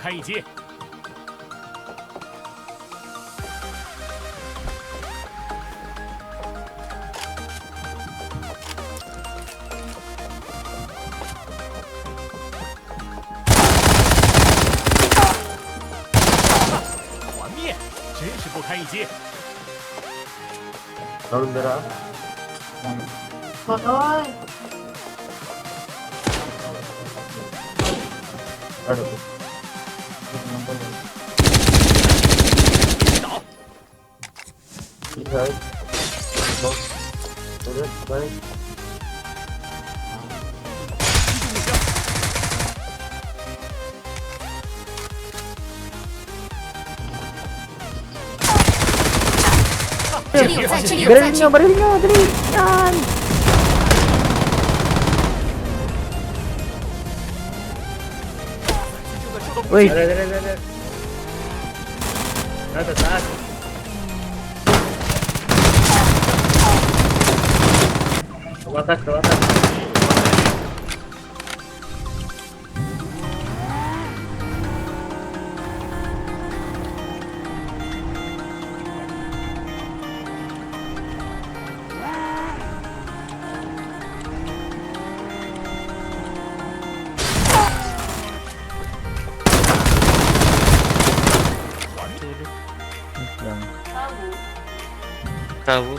开一击。团灭，真是不堪一击。 Round dara. Patay! Ano? 倒， Inside. Box. Alright, bye. 击中目标。这里有在，这里有在， Baril nyo, baril nyo, dali! Yan! Uy! Dali, dali, dali. Nasa taas. Tumatas, tumatas. Yan. Tahu.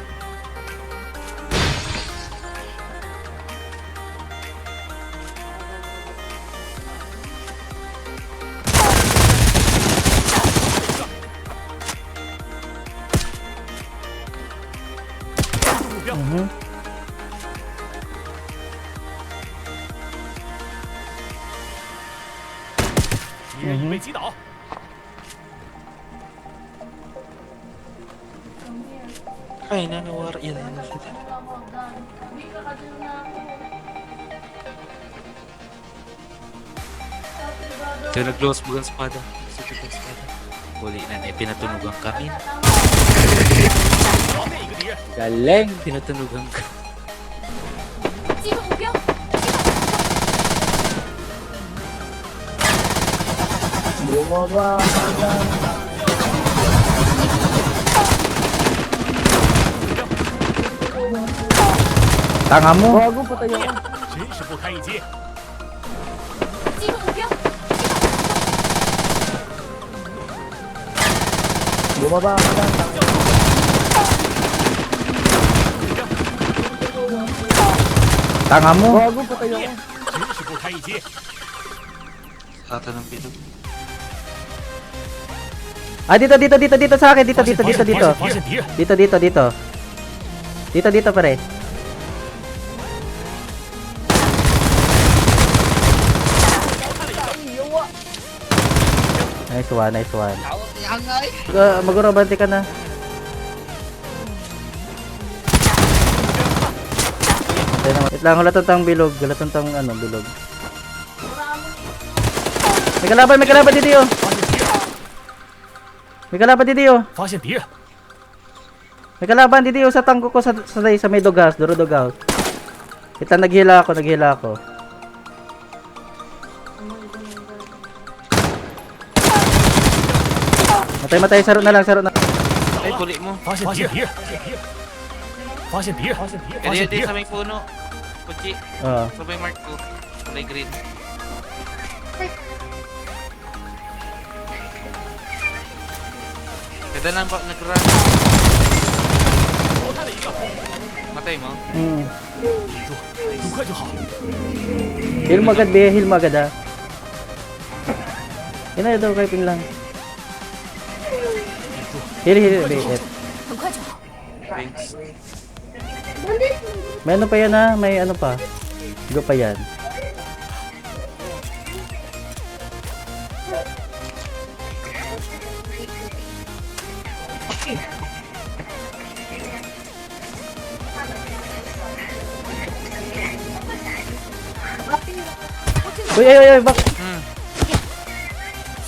Mhm. 敌人已被击倒。 Ay, nanawar yan. Ito nag-close mo ang espada. Sige ang espada. Huli na na pinatunugan kami. 消灭一个敌人。 Galing! Pinatunugan ka. 击中目标。 Bumaba. Tanga mo! 真是不堪一击。击中目标。 Bumaba ka lang. Tanga mo! 灭，真是不堪一击。 Kata ng bilog. Ah, dito, dito, dito, dito sa akin! Dito, dito, dito, dito! 发现敌人， Dito, dito, dito! Dito, dito pare! Nice one, nice one. Magurabante ka na. Wait lang, halatang bilog. Halatang ano, bilog. May kalaban dito yun. 发现敌人， May kalaban dito yun. 发现敌人， May kalaban dito yun sa tangko ko sa may doghouse, duro doghouse. Wait lang, naghila ako. Matay, saro na lang. Ay, huli mo. 发现敌人，发现敌人，发现敌人，发 Kaya 现敌 di 人 sa。may puno. Puchi. Oo. Sabay mark ko. Kulay green. Kada lang ba nag-run? 淘汰了一个， Matay mo?记住，很快就好。 Heal mo agad, be. Heal mo agad, ha. Yan na daw, kay ping lang. Heal, be. 很快就好。 Thanks. May ano pa yan, ha. May ano pa. Go pa yan. Uy, ay, bak.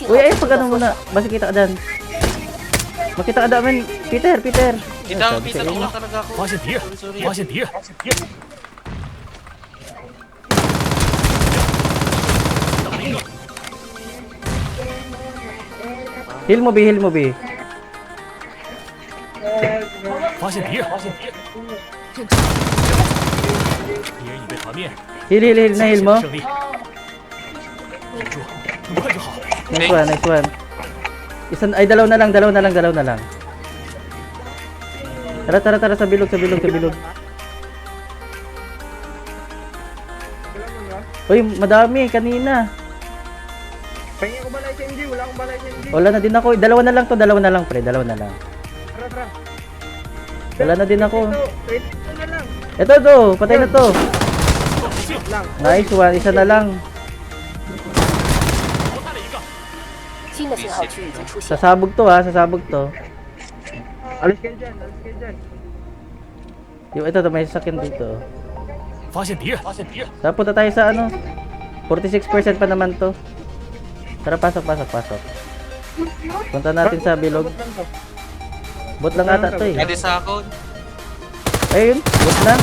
Uy, ay, pag ano muna. Basta kita ka dyan. Makita ka dyan, Peter. Kita, Sabi Peter, sa inyo. ulang talaga ako. 发现敌人， Sorry. 发现敌人， 倒了一个， Heal mo, B, heal mo, B. 发现敌人，发现敌人，敌人已被团灭， Heal, heal, heal. Na-heal mo? 胜利，顶住，很快就好。 Nice one, nice one. Ay, dalaw na lang. Tara, sa bilog. Uy, madami, kanina. Pahingin ko balay sa MG. Wala akong balay sa MG. Wala na din ako. Dalawa na lang, pre. Dalawa na lang. Tara. Wala na din ako. Ito na lang. Ito, to. Patay na to. Lang. Nice one. Isa na lang. 淘汰了一个，新的信号区已经出现。 Sasabog to, ha. Sasabog to. Alis kayo dyan. Ito, may sasakyan dito. 发现敌人，发现敌人， Tara, punta tayo sa ano. 46% pa naman to. Tara, pasok. Punta natin sa bilog. Bot lang ata to eh. Pwede sa ako. Ayun, bot na.